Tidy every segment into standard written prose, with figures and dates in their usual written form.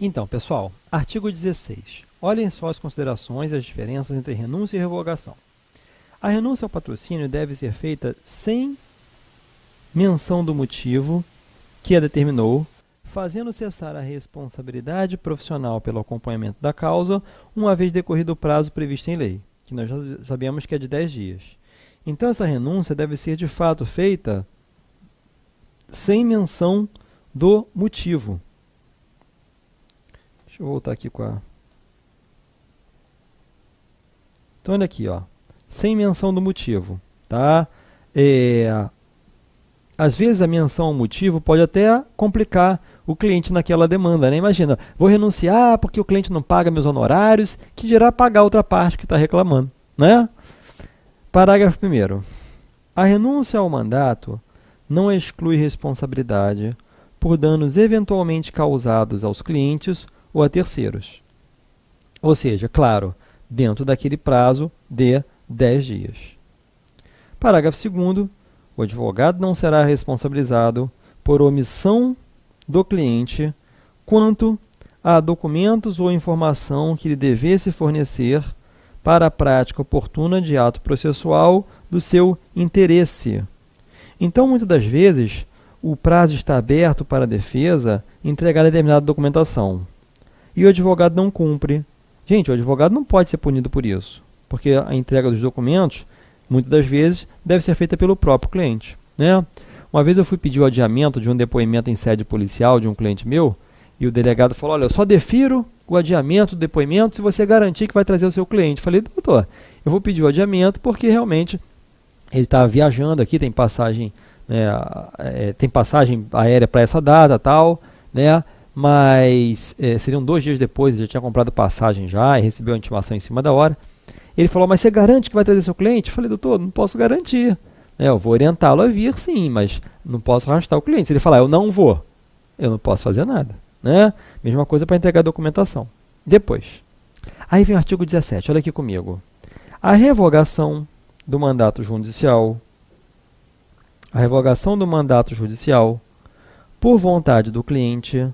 Então, pessoal, artigo 16. Olhem só as considerações e as diferenças entre renúncia e revogação. A renúncia ao patrocínio deve ser feita sem menção do motivo que a determinou, fazendo cessar a responsabilidade profissional pelo acompanhamento da causa, uma vez decorrido o prazo previsto em lei, que nós já sabemos que é de 10 dias. Então, essa renúncia deve ser, de fato, feita sem menção do motivo. Deixa eu voltar aqui com a... Então, olha aqui, ó. Sem menção do motivo, tá? Às vezes a menção ao motivo pode até complicar o cliente naquela demanda, né? Imagina, vou renunciar porque o cliente não paga meus honorários, que dirá pagar a outra parte que está reclamando, né? Parágrafo 1º. A renúncia ao mandato não exclui responsabilidade por danos eventualmente causados aos clientes ou a terceiros. Ou seja, claro, dentro daquele prazo de 10 dias. Parágrafo 2º. O advogado não será responsabilizado por omissão do cliente quanto a documentos ou informação que lhe devesse fornecer para a prática oportuna de ato processual do seu interesse. Então, muitas das vezes, o prazo está aberto para a defesa entregar determinada documentação. E o advogado não cumpre. Gente, o advogado não pode ser punido por isso, porque a entrega dos documentos, muitas das vezes, deve ser feita pelo próprio cliente, né? Uma vez eu fui pedir o adiamento de um depoimento em sede policial de um cliente meu, e o delegado falou, olha, eu só defiro o adiamento do depoimento se você garantir que vai trazer o seu cliente. Eu falei, doutor, eu vou pedir o adiamento porque realmente ele está viajando aqui, tem passagem, né, tem passagem aérea para essa data, tal, né? Mas seriam 2 dias depois, ele já tinha comprado passagem já e recebeu a intimação em cima da hora. Ele falou, mas você garante que vai trazer seu cliente? Eu falei, doutor, não posso garantir. Eu vou orientá-lo a vir, sim, mas não posso arrastar o cliente. Se ele falar, eu não vou, eu não posso fazer nada, né? Mesma coisa para entregar a documentação. Depois, aí vem o artigo 17, olha aqui comigo. A revogação do mandato judicial, por vontade do cliente,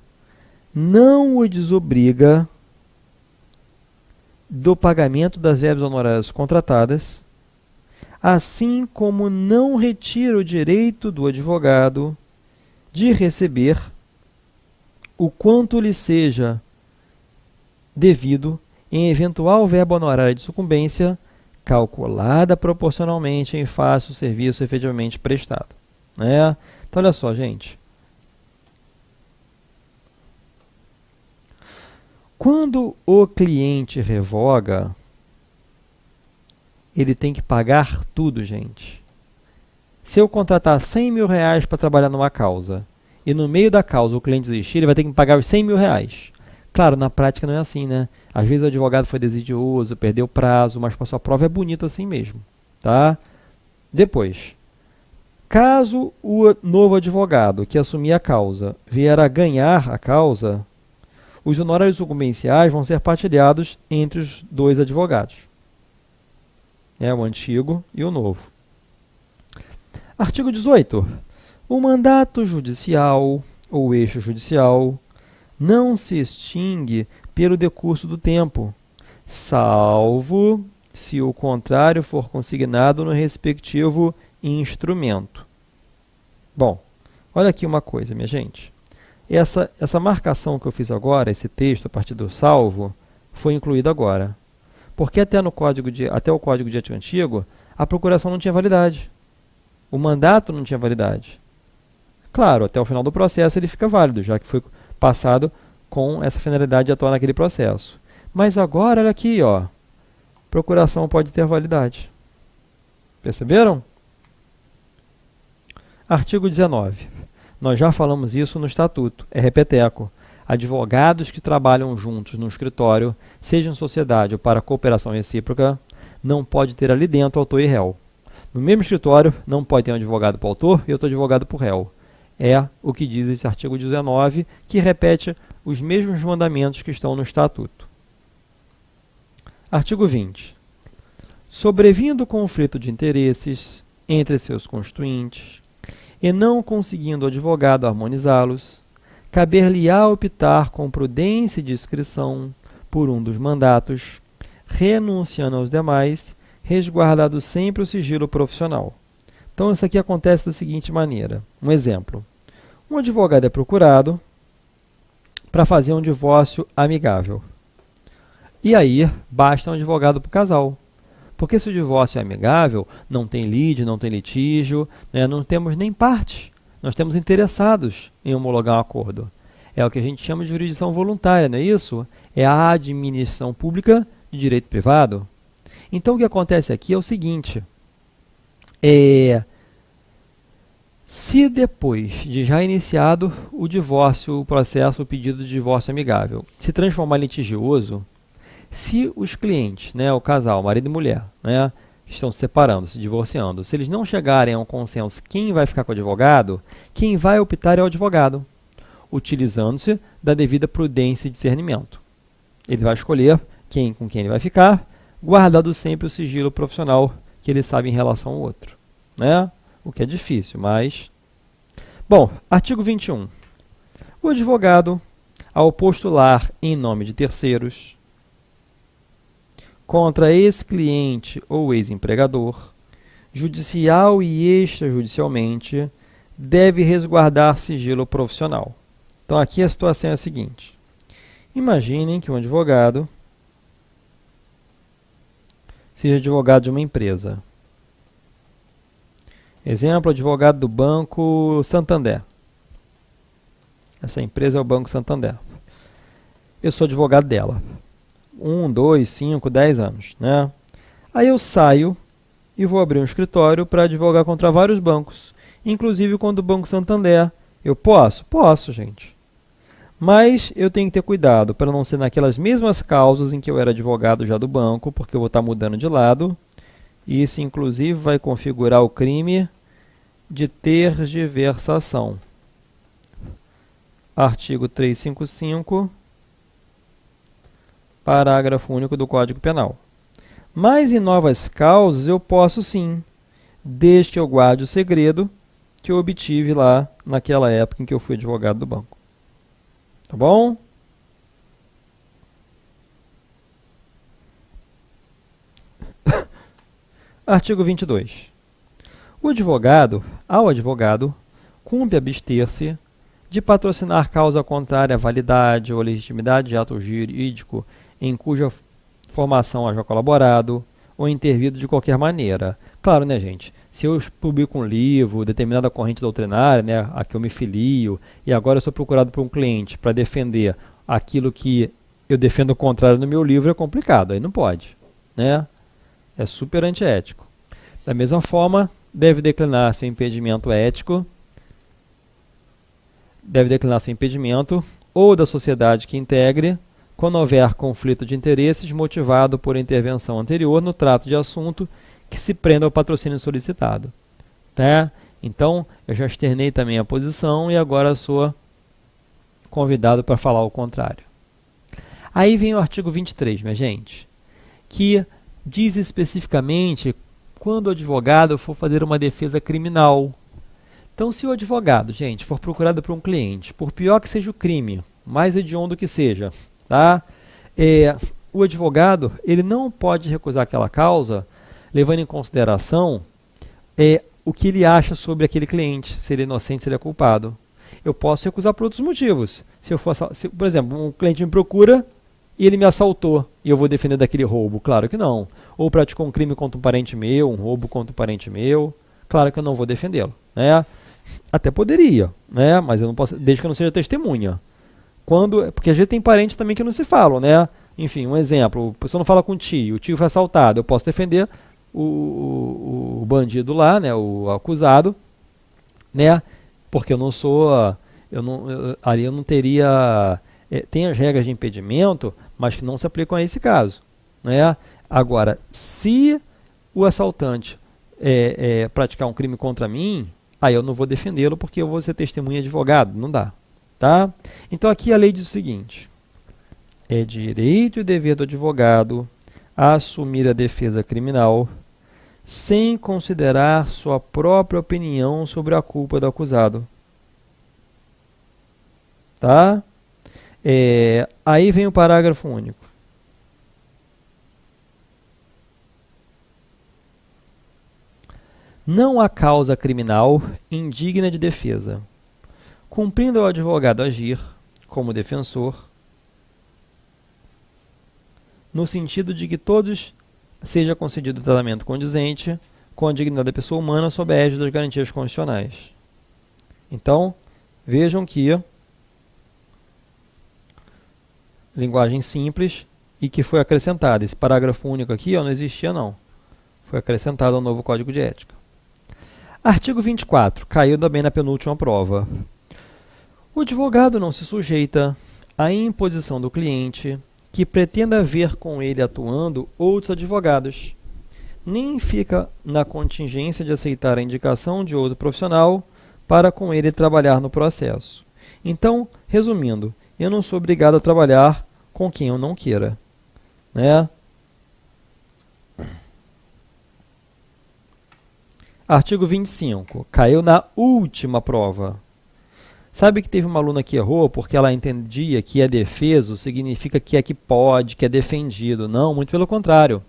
não o desobriga do pagamento das verbas honorárias contratadas, assim como não retira o direito do advogado de receber o quanto lhe seja devido em eventual verba honorária de sucumbência calculada proporcionalmente em face ao serviço efetivamente prestado, né? Então, olha só, gente. Quando o cliente revoga, ele tem que pagar tudo, gente. Se eu contratar 100 mil reais para trabalhar numa causa, e no meio da causa o cliente desistir, ele vai ter que pagar os 100 mil reais. Claro, na prática não é assim, né? Às vezes o advogado foi desidioso, perdeu o prazo, mas com a sua prova é bonito assim mesmo, tá? Depois, caso o novo advogado que assumir a causa vier a ganhar a causa, os honorários sucumbenciais vão ser partilhados entre os 2 advogados. O antigo e o novo. Artigo 18. O mandato judicial ou eixo judicial não se extingue pelo decurso do tempo, salvo se o contrário for consignado no respectivo instrumento. Bom, olha aqui uma coisa, minha gente. Essa marcação que eu fiz agora, esse texto a partir do salvo, foi incluído agora. Porque até o Código de Ética Antigo, a procuração não tinha validade. O mandato não tinha validade. Claro, até o final do processo ele fica válido, já que foi passado com essa finalidade de atuar naquele processo. Mas agora, olha aqui, ó, procuração pode ter validade. Perceberam? Artigo 19. Nós já falamos isso no Estatuto, é repeteco. Advogados que trabalham juntos no escritório, seja em sociedade ou para cooperação recíproca, não pode ter ali dentro autor e réu. No mesmo escritório, não pode ter um advogado para o autor e outro advogado para o réu. É o que diz esse artigo 19, que repete os mesmos mandamentos que estão no Estatuto. Artigo 20. Sobrevindo conflito de interesses entre seus constituintes, e não conseguindo o advogado harmonizá-los, caber-lhe-á optar com prudência e discrição por um dos mandatos, renunciando aos demais, resguardado sempre o sigilo profissional. Então, isso aqui acontece da seguinte maneira. Um exemplo. Um advogado é procurado para fazer um divórcio amigável. E aí, basta um advogado para o casal. Porque se o divórcio é amigável, não tem lide, não tem litígio, né, não temos nem parte. Nós temos interessados em homologar um acordo. É o que a gente chama de jurisdição voluntária, não é isso? É a administração pública de direito privado. Então, o que acontece aqui é o seguinte. Se depois de já iniciado o divórcio, o processo, o pedido de divórcio amigável, se transformar em litigioso, se os clientes, né, o casal, marido e mulher, né, que estão se separando, se divorciando, se eles não chegarem a um consenso quem vai ficar com o advogado, quem vai optar é o advogado, utilizando-se da devida prudência e discernimento. Ele vai escolher com quem ele vai ficar, guardado sempre o sigilo profissional que ele sabe em relação ao outro, né? O que é difícil, mas... Bom, artigo 21. O advogado, ao postular em nome de terceiros, contra ex-cliente ou ex-empregador, judicial e extrajudicialmente, deve resguardar sigilo profissional. Então, aqui a situação é a seguinte. Imaginem que um advogado seja advogado de uma empresa. Exemplo, advogado do Banco Santander. Essa empresa é o Banco Santander. Eu sou advogado dela. 1, 2, 5, 10 anos, né? Aí eu saio e vou abrir um escritório para advogar contra vários bancos, inclusive contra o Banco Santander. Eu posso? Posso, gente. Mas eu tenho que ter cuidado para não ser naquelas mesmas causas em que eu era advogado já do banco, porque eu vou estar mudando de lado. E isso, inclusive, vai configurar o crime de tergiversação. Artigo 355, parágrafo único do Código Penal. Mas em novas causas eu posso sim, desde que eu guarde o segredo que eu obtive lá naquela época em que eu fui advogado do banco. Tá bom? Artigo 22. Ao advogado, cumpre abster-se de patrocinar causa contrária à validade ou legitimidade de ato jurídico em cuja formação haja colaborado ou intervido de qualquer maneira. Claro, né, gente? Se eu publico um livro, determinada corrente doutrinária, né, a que eu me filio, e agora eu sou procurado por um cliente para defender aquilo que eu defendo o contrário no meu livro, é complicado, aí não pode, né? É super antiético. Da mesma forma, deve declinar seu impedimento ético, ou da sociedade que integre, quando houver conflito de interesses motivado por intervenção anterior no trato de assunto que se prenda ao patrocínio solicitado. Tá? Então, eu já externei também a posição e agora sou convidado para falar o contrário. Aí vem o artigo 23, minha gente, que diz especificamente quando o advogado for fazer uma defesa criminal. Então, se o advogado, gente, for procurado por um cliente, por pior que seja o crime, mais hediondo que seja, tá? O advogado ele não pode recusar aquela causa levando em consideração o que ele acha sobre aquele cliente, se ele é inocente, se ele é culpado. Eu posso recusar por outros motivos. Por exemplo, um cliente me procura e ele me assaltou e eu vou defender daquele roubo. Claro que não. Ou praticou um crime contra um parente meu, um roubo contra um parente meu. Claro que eu não vou defendê-lo, né? Até poderia, né? Mas eu não posso, desde que eu não seja testemunha. Porque às vezes tem parentes também que não se falam, né? Enfim, um exemplo, a pessoa não fala com o tio foi assaltado, eu posso defender o bandido lá, né? O acusado, né? Porque eu não sou, ali eu não teria, tem as regras de impedimento, mas que não se aplicam a esse caso, né? Agora, se o assaltante praticar um crime contra mim, aí eu não vou defendê-lo porque eu vou ser testemunha e advogado, não dá. Tá? Então aqui a lei diz o seguinte: é direito e dever do advogado a assumir a defesa criminal sem considerar sua própria opinião sobre a culpa do acusado. Tá? Aí vem o parágrafo único. Não há causa criminal indigna de defesa, cumprindo ao advogado agir como defensor, no sentido de que todos seja concedido tratamento condizente com a dignidade da pessoa humana sob a égide das garantias constitucionais. Então, vejam que linguagem simples e que foi acrescentada. Esse parágrafo único aqui não existia não. Foi acrescentado ao novo Código de Ética. Artigo 24. Caiu também na penúltima prova. O advogado não se sujeita à imposição do cliente que pretenda ver com ele atuando outros advogados, nem fica na contingência de aceitar a indicação de outro profissional para com ele trabalhar no processo. Então, resumindo, eu não sou obrigado a trabalhar com quem eu não queira, né? Artigo 25. Caiu na última prova. Sabe que teve uma aluna que errou porque ela entendia que é defeso significa que é que pode, que é defendido. Não, muito pelo contrário.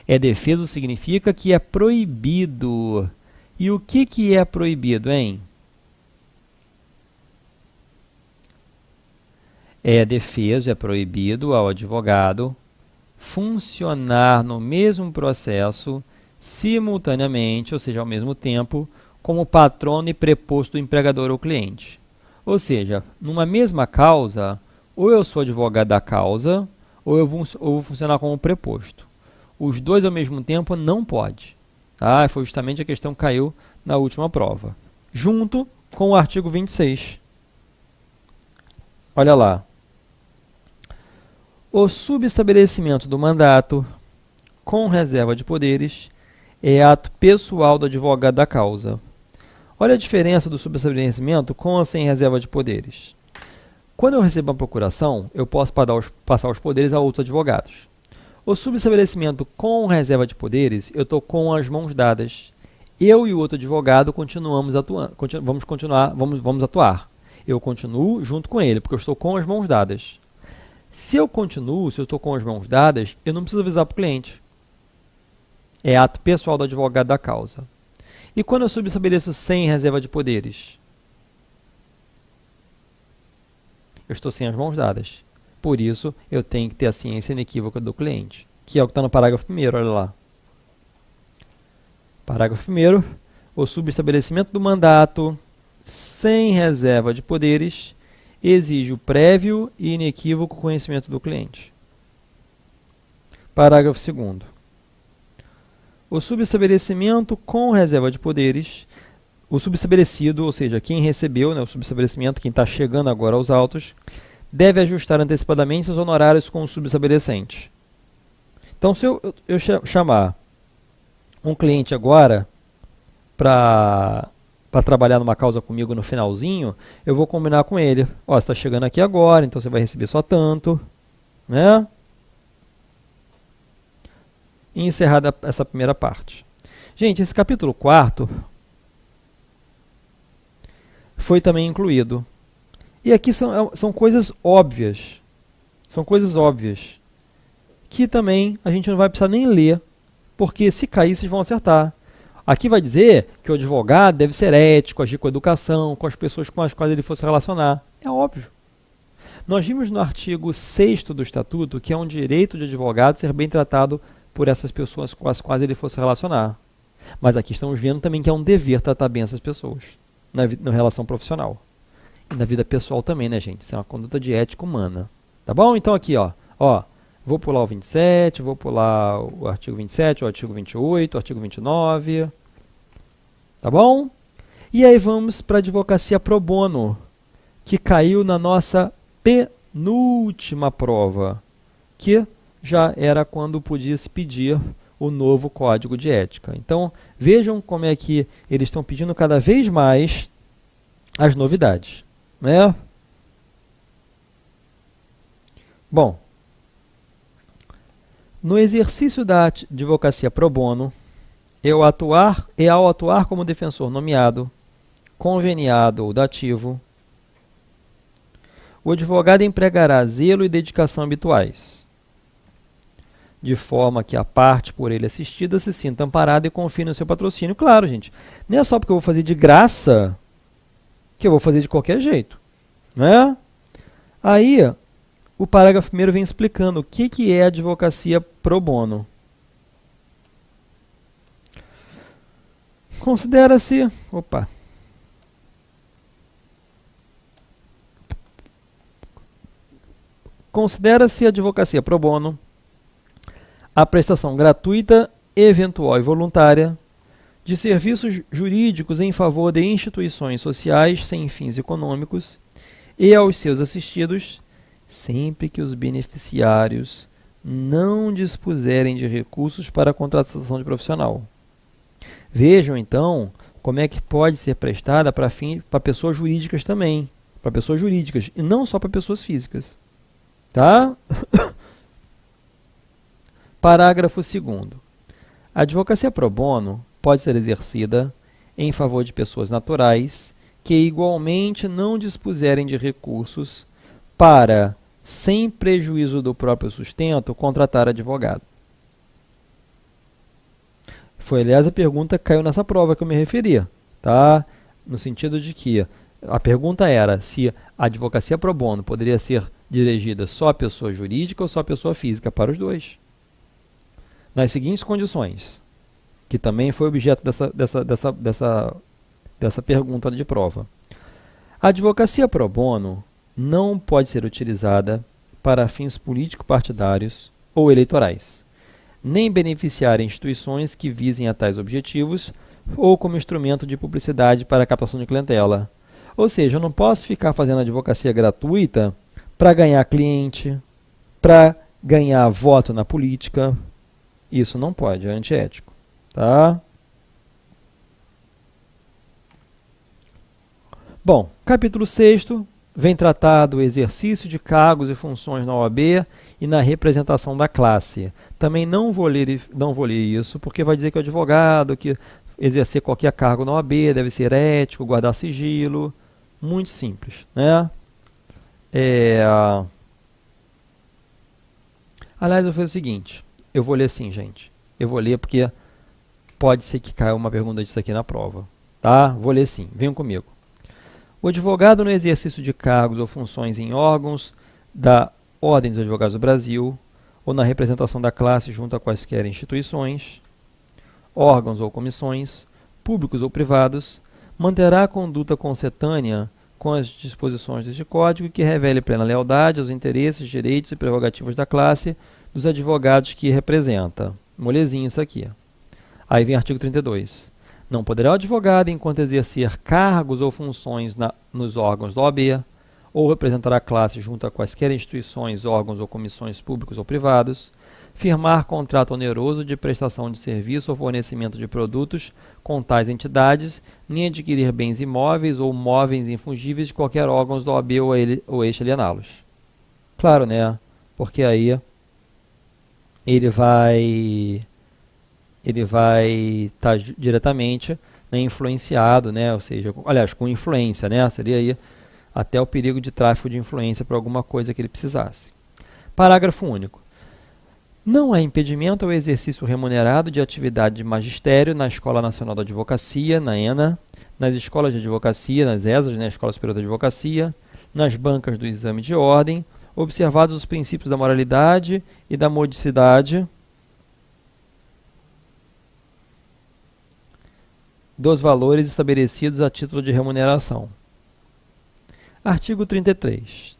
É defeso significa que é proibido. E o que é proibido, hein? É defeso, é proibido ao advogado funcionar no mesmo processo simultaneamente, ou seja, ao mesmo tempo, como patrono e preposto do empregador ou cliente. Ou seja, numa mesma causa, ou eu sou advogado da causa, ou eu vou funcionar como preposto. Os dois ao mesmo tempo não pode. Tá? Foi justamente a questão que caiu na última prova. Junto com o artigo 26. Olha lá. O subestabelecimento do mandato, com reserva de poderes, é ato pessoal do advogado da causa. Olha a diferença do subestabelecimento com ou sem reserva de poderes. Quando eu recebo uma procuração, eu posso passar os poderes a outros advogados. O subestabelecimento com reserva de poderes, eu estou com as mãos dadas. Eu e o outro advogado continuamos atuando, vamos atuar. Eu continuo junto com ele, porque eu estou com as mãos dadas. Se eu estou com as mãos dadas, eu não preciso avisar para o cliente. É ato pessoal do advogado da causa. E quando eu subestabeleço sem reserva de poderes? Eu estou sem as mãos dadas. Por isso, eu tenho que ter a ciência inequívoca do cliente, que é o que está no parágrafo 1º, olha lá. Parágrafo 1º. O subestabelecimento do mandato sem reserva de poderes exige o prévio e inequívoco conhecimento do cliente. Parágrafo 2º. O subestabelecimento com reserva de poderes, o subestabelecido, ou seja, quem recebeu, né, o subestabelecimento, quem está chegando agora aos autos, deve ajustar antecipadamente seus honorários com o subestabelecente. Então, se eu chamar um cliente agora para trabalhar numa causa comigo no finalzinho, eu vou combinar com ele. Ó, você está chegando aqui agora, então você vai receber só tanto, né? E encerrada essa primeira parte. Gente, esse capítulo 4º foi também incluído. E aqui são coisas óbvias. São coisas óbvias. Que também a gente não vai precisar nem ler, porque se cair, vocês vão acertar. Aqui vai dizer que o advogado deve ser ético, agir com educação, com as pessoas com as quais ele for se relacionar. É óbvio. Nós vimos no artigo 6º do Estatuto que é um direito de advogado ser bem tratado por essas pessoas com as quais ele for se relacionar. Mas aqui estamos vendo também que é um dever tratar bem essas pessoas na relação profissional. E na vida pessoal também, né, gente? Isso é uma conduta de ética humana. Tá bom? Então aqui, ó, vou pular o 27, vou pular o artigo 27, o artigo 28, o artigo 29. Tá bom? E aí vamos para a advocacia pro bono, que caiu na nossa penúltima prova, que já era quando podia se pedir o novo Código de Ética. Então, vejam como é que eles estão pedindo cada vez mais as novidades, né? Bom, no exercício da advocacia pro bono, ao atuar como defensor nomeado, conveniado ou dativo, O advogado empregará zelo e dedicação habituais, de forma que a parte por ele assistida se sinta amparada e confie no seu patrocínio. Claro, gente, não é só porque eu vou fazer de graça que eu vou fazer de qualquer jeito, né? Aí, o parágrafo 1º vem explicando o que é advocacia pro bono. Considera-se advocacia pro bono a prestação gratuita, eventual e voluntária de serviços jurídicos em favor de instituições sociais sem fins econômicos e aos seus assistidos, sempre que os beneficiários não dispuserem de recursos para a contratação de profissional. Vejam, então, como é que pode ser prestada para pessoas jurídicas também, para pessoas jurídicas, e não só para pessoas físicas. Tá? Parágrafo 2º. A advocacia pro bono pode ser exercida em favor de pessoas naturais que igualmente não dispuserem de recursos para, sem prejuízo do próprio sustento, contratar advogado. Foi, aliás, a pergunta que caiu nessa prova que eu me referia, tá? No sentido de que a pergunta era se a advocacia pro bono poderia ser dirigida só a pessoa jurídica ou só a pessoa física, para os dois. Nas seguintes condições, que também foi objeto dessa pergunta de prova. A advocacia pro bono não pode ser utilizada para fins político-partidários ou eleitorais, nem beneficiar instituições que visem a tais objetivos ou como instrumento de publicidade para a captação de clientela. Ou seja, eu não posso ficar fazendo advocacia gratuita para ganhar cliente, para ganhar voto na política. Isso não pode, é antiético. Tá? Bom, capítulo 6º vem tratar do exercício de cargos e funções na OAB e na representação da classe. Também não vou ler isso, porque vai dizer que o advogado que exercer qualquer cargo na OAB deve ser ético, guardar sigilo. Muito simples, né? Aliás, eu vou fazer o seguinte. Eu vou ler sim, gente. Eu vou ler porque pode ser que caia uma pergunta disso aqui na prova. Tá? Vou ler sim. Venham comigo. O advogado no exercício de cargos ou funções em órgãos da Ordem dos Advogados do Brasil ou na representação da classe junto a quaisquer instituições, órgãos ou comissões, públicos ou privados, manterá a conduta concetânea com as disposições deste Código que revele plena lealdade aos interesses, direitos e prerrogativas da classe dos advogados que representa. Molezinho isso aqui. Aí vem o artigo 32. Não poderá o advogado, enquanto exercer cargos ou funções nos órgãos da OAB, ou representar a classe junto a quaisquer instituições, órgãos ou comissões públicos ou privados, firmar contrato oneroso de prestação de serviço ou fornecimento de produtos com tais entidades, nem adquirir bens imóveis ou móveis infungíveis de qualquer órgão da OAB ou ex-aliená-los. Claro, né? Porque aí ele vai estar diretamente, né, influenciado, né, ou seja, aliás, com influência, né, seria aí até o perigo de tráfico de influência para alguma coisa que ele precisasse. Parágrafo único. Não há impedimento ao exercício remunerado de atividade de magistério na Escola Nacional da Advocacia, na ENA, nas escolas de advocacia, nas ESAs, na Escola Superior da Advocacia, nas bancas do exame de ordem, observados os princípios da moralidade e da modicidade dos valores estabelecidos a título de remuneração. Artigo 33.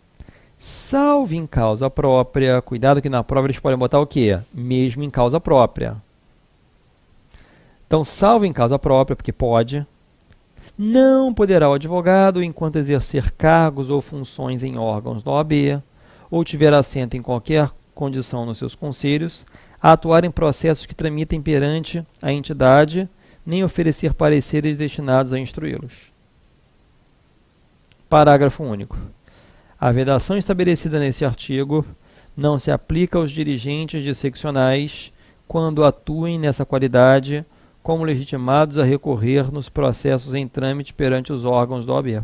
Salvo em causa própria, cuidado que na prova eles podem botar o quê? Mesmo em causa própria. Então, salvo em causa própria, porque pode, não poderá o advogado, enquanto exercer cargos ou funções em órgãos da OAB, ou tiver assento em qualquer condição nos seus conselhos, atuar em processos que tramitem perante a entidade, nem oferecer pareceres destinados a instruí-los. Parágrafo único. A vedação estabelecida neste artigo não se aplica aos dirigentes de seccionais quando atuem nessa qualidade como legitimados a recorrer nos processos em trâmite perante os órgãos da OAB.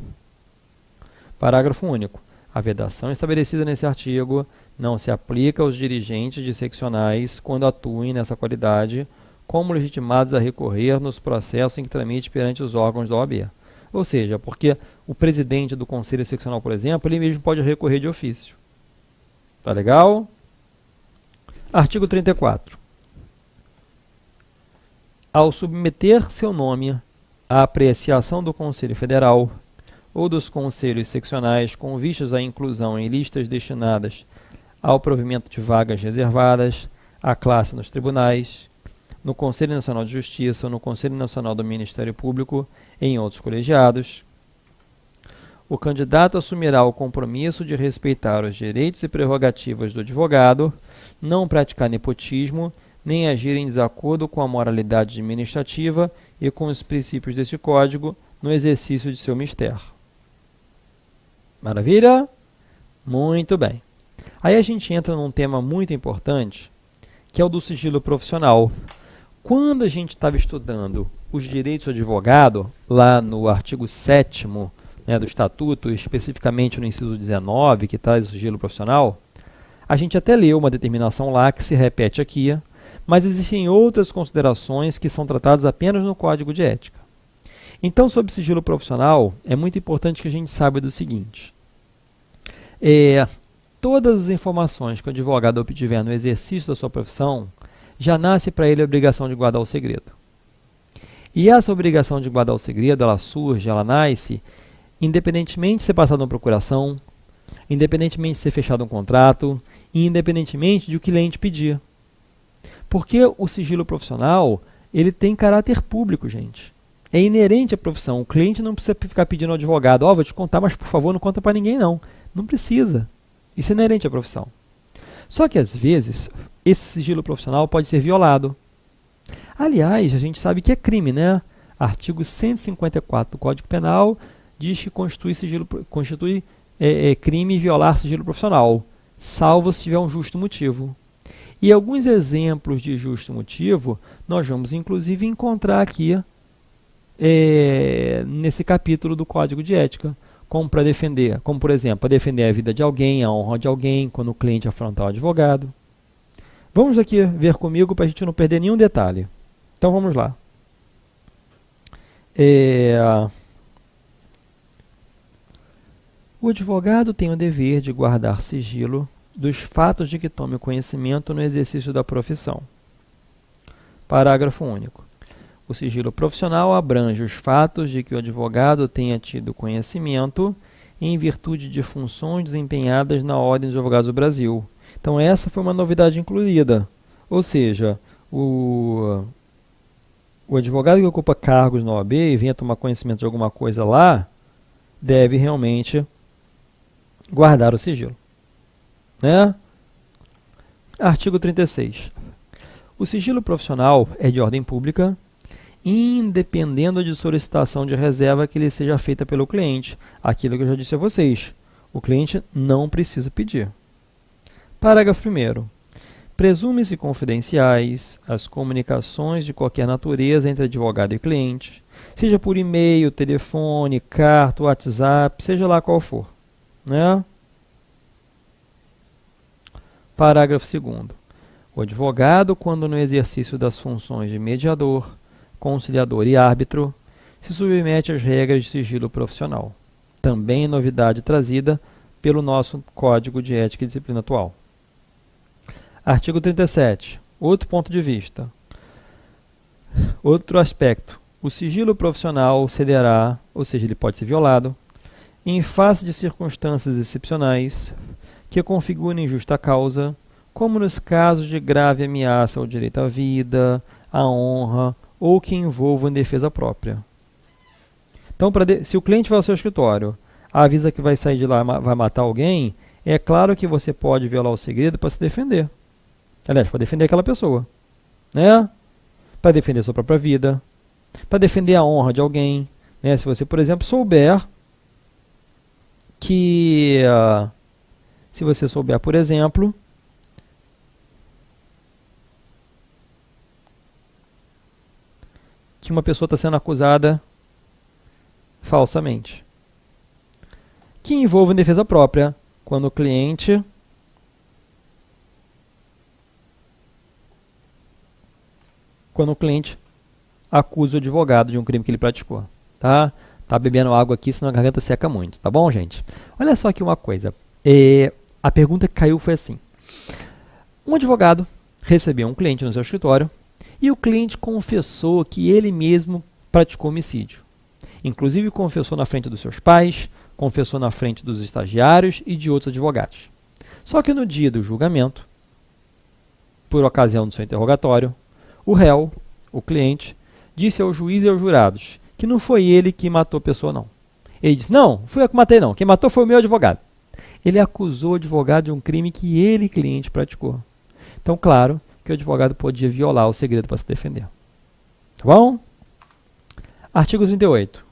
Parágrafo único. A vedação estabelecida nesse artigo não se aplica aos dirigentes de seccionais quando atuem nessa qualidade como legitimados a recorrer nos processos em que tramite perante os órgãos da OAB. Ou seja, porque o presidente do conselho seccional, por exemplo, ele mesmo pode recorrer de ofício. Tá legal? Artigo 34. Ao submeter seu nome à apreciação do Conselho Federal ou dos conselhos seccionais com vistas à inclusão em listas destinadas ao provimento de vagas reservadas à classe nos tribunais, no Conselho Nacional de Justiça ou no Conselho Nacional do Ministério Público e em outros colegiados, o candidato assumirá o compromisso de respeitar os direitos e prerrogativas do advogado, não praticar nepotismo, nem agir em desacordo com a moralidade administrativa e com os princípios deste Código no exercício de seu mistério. Maravilha? Muito bem. Aí a gente entra num tema muito importante, que é o do sigilo profissional. Quando a gente estava estudando os direitos do advogado, lá no artigo 7º, do Estatuto, especificamente no inciso 19, que traz o sigilo profissional, a gente até leu uma determinação lá que se repete aqui, mas existem outras considerações que são tratadas apenas no Código de Ética. Então, sobre sigilo profissional, é muito importante que a gente saiba do seguinte. Todas as informações que o advogado obtiver no exercício da sua profissão, já nasce para ele a obrigação de guardar o segredo. E essa obrigação de guardar o segredo, ela surge, ela nasce, independentemente de ser passado uma procuração, independentemente de ser fechado um contrato, e independentemente de o cliente pedir. Porque o sigilo profissional, ele tem caráter público, gente. É inerente à profissão. O cliente não precisa ficar pedindo ao advogado, vou te contar, mas por favor não conta para ninguém não. Não precisa. Isso é inerente à profissão. Só que às vezes, esse sigilo profissional pode ser violado. Aliás, a gente sabe que é crime, né? Artigo 154 do Código Penal diz que constitui crime violar sigilo profissional, salvo se tiver um justo motivo. E alguns exemplos de justo motivo nós vamos inclusive encontrar aqui nesse capítulo do Código de Ética, como para defender, como por exemplo, para defender a vida de alguém, a honra de alguém, quando o cliente afrontar o advogado. Vamos aqui ver comigo para a gente não perder nenhum detalhe. Então vamos lá. O advogado tem o dever de guardar sigilo dos fatos de que tome conhecimento no exercício da profissão. Parágrafo único. O sigilo profissional abrange os fatos de que o advogado tenha tido conhecimento em virtude de funções desempenhadas na Ordem dos Advogados do Brasil. Então essa foi uma novidade incluída. Ou seja, o advogado que ocupa cargos na OAB e venha tomar conhecimento de alguma coisa lá, deve realmente guardar o sigilo. Artigo 36. O sigilo profissional é de ordem pública, independendo de solicitação de reserva que lhe seja feita pelo cliente. Aquilo que eu já disse a vocês. O cliente não precisa pedir. Parágrafo 1º. Presume-se confidenciais as comunicações de qualquer natureza entre advogado e cliente, seja por e-mail, telefone, carta, WhatsApp, seja lá qual for. Parágrafo 2º. O advogado, quando no exercício das funções de mediador, conciliador e árbitro, se submete às regras de sigilo profissional. Também novidade trazida pelo nosso Código de Ética e Disciplina atual. Artigo 37. Outro ponto de vista. Outro aspecto. O sigilo profissional cederá, ou seja, ele pode ser violado, em face de circunstâncias excepcionais que configurem justa causa, como nos casos de grave ameaça ao direito à vida, à honra ou que envolvam defesa própria. Então, se o cliente vai ao seu escritório, avisa que vai sair de lá, vai matar alguém, é claro que você pode violar o segredo para se defender. Aliás, para defender aquela pessoa. Para defender sua própria vida, para defender a honra de alguém. Se você, por exemplo, souber que... se você souber, por exemplo, que uma pessoa está sendo acusada falsamente, que envolve em defesa própria, Quando o cliente acusa o advogado de um crime que ele praticou, tá? Tá bebendo água aqui, senão a garganta seca muito, tá bom, gente? Olha só aqui uma coisa. A pergunta que caiu foi assim. Um advogado recebeu um cliente no seu escritório e o cliente confessou que ele mesmo praticou homicídio. Inclusive confessou na frente dos seus pais, confessou na frente dos estagiários e de outros advogados. Só que no dia do julgamento, por ocasião do seu interrogatório, o réu, o cliente, disse ao juiz e aos jurados que não foi ele que matou a pessoa, não. Ele disse, não, fui eu que matei, não. Quem matou foi o meu advogado. Ele acusou o advogado de um crime que ele, cliente, praticou. Então, claro que o advogado podia violar o segredo para se defender. Tá bom? Artigo 38.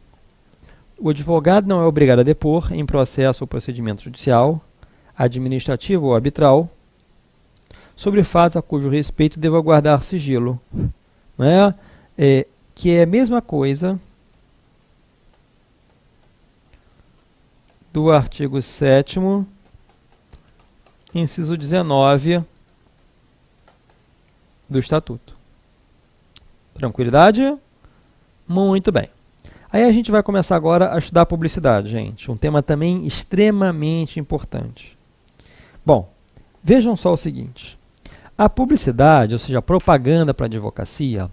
O advogado não é obrigado a depor em processo ou procedimento judicial, administrativo ou arbitral, sobre fatos a cujo respeito deva guardar sigilo, né? Que é a mesma coisa do artigo 7º, inciso 19 do Estatuto. Tranquilidade? Muito bem. Aí a gente vai começar agora a estudar publicidade, gente. Um tema também extremamente importante. Bom, vejam só o seguinte. A publicidade, ou seja, a propaganda para a advocacia,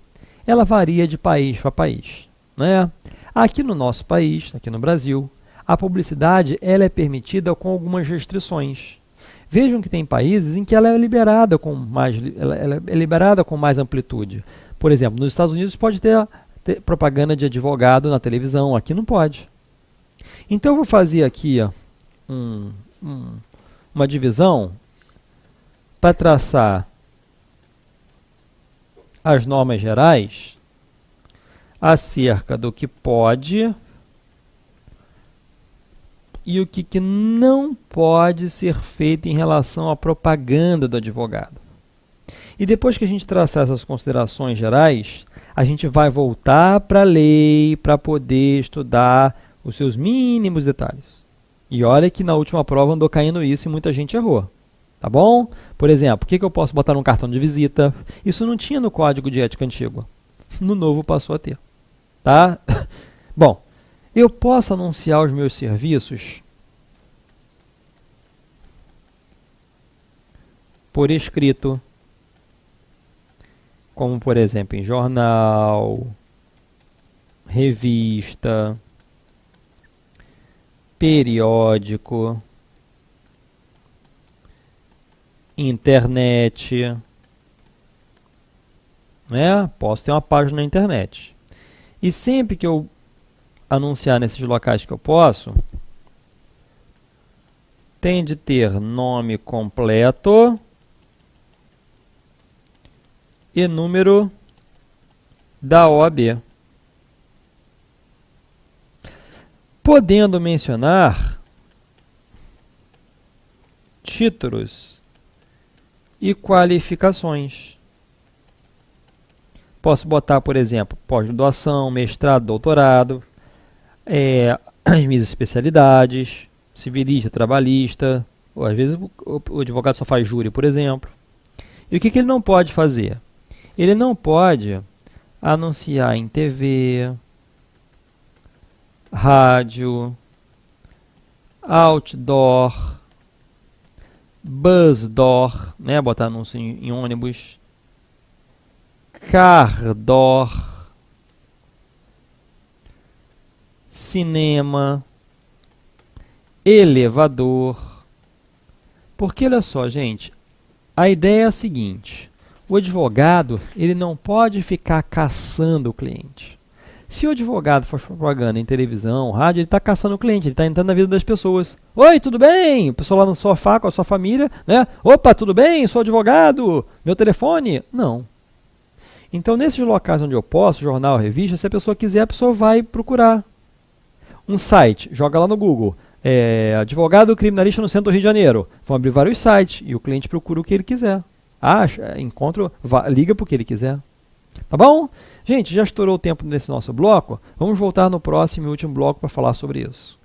ela varia de país para país, né? Aqui no nosso país, aqui no Brasil, a publicidade ela é permitida com algumas restrições. Vejam que tem países em que ela é liberada com mais amplitude. Por exemplo, nos Estados Unidos pode ter propaganda de advogado na televisão, aqui não pode. Então eu vou fazer aqui ó, uma divisão para traçar as normas gerais acerca do que pode e o que não pode ser feito em relação à propaganda do advogado. E depois que a gente traçar essas considerações gerais, a gente vai voltar para a lei para poder estudar os seus mínimos detalhes. E olha que na última prova andou caindo isso e muita gente errou. Tá bom? Por exemplo, o que eu posso botar num cartão de visita? Isso não tinha no código de ética antigo. No novo passou a ter. Tá? Bom, eu posso anunciar os meus serviços por escrito, como por exemplo em jornal, revista, periódico, internet, né? Posso ter uma página na internet. E sempre que eu anunciar nesses locais que eu posso, tem de ter nome completo e número da OAB. Podendo mencionar títulos e qualificações. Posso botar, por exemplo, pós-graduação, mestrado, doutorado, as minhas especialidades, civilista, trabalhista, ou às vezes o advogado só faz júri, por exemplo. E o que ele não pode fazer? Ele não pode anunciar em TV, rádio, outdoor, busdoor, né? Botar anúncio em ônibus, cardoor, cinema, elevador. Porque olha só, gente, a ideia é a seguinte: o advogado ele não pode ficar caçando o cliente. Se o advogado faz propaganda em televisão, rádio, ele está caçando o cliente, ele está entrando na vida das pessoas. Oi, tudo bem? O pessoal lá no sofá com a sua família, né? Opa, tudo bem? Sou advogado. Meu telefone? Não. Então, nesses locais onde eu posso, jornal, revista, se a pessoa quiser, a pessoa vai procurar. Um site, joga lá no Google, advogado criminalista no centro do Rio de Janeiro. Vão abrir vários sites e o cliente procura o que ele quiser. Acha, encontra, liga para o que ele quiser. Tá bom? Gente, já estourou o tempo nesse nosso bloco. Vamos voltar no próximo e último bloco para falar sobre isso.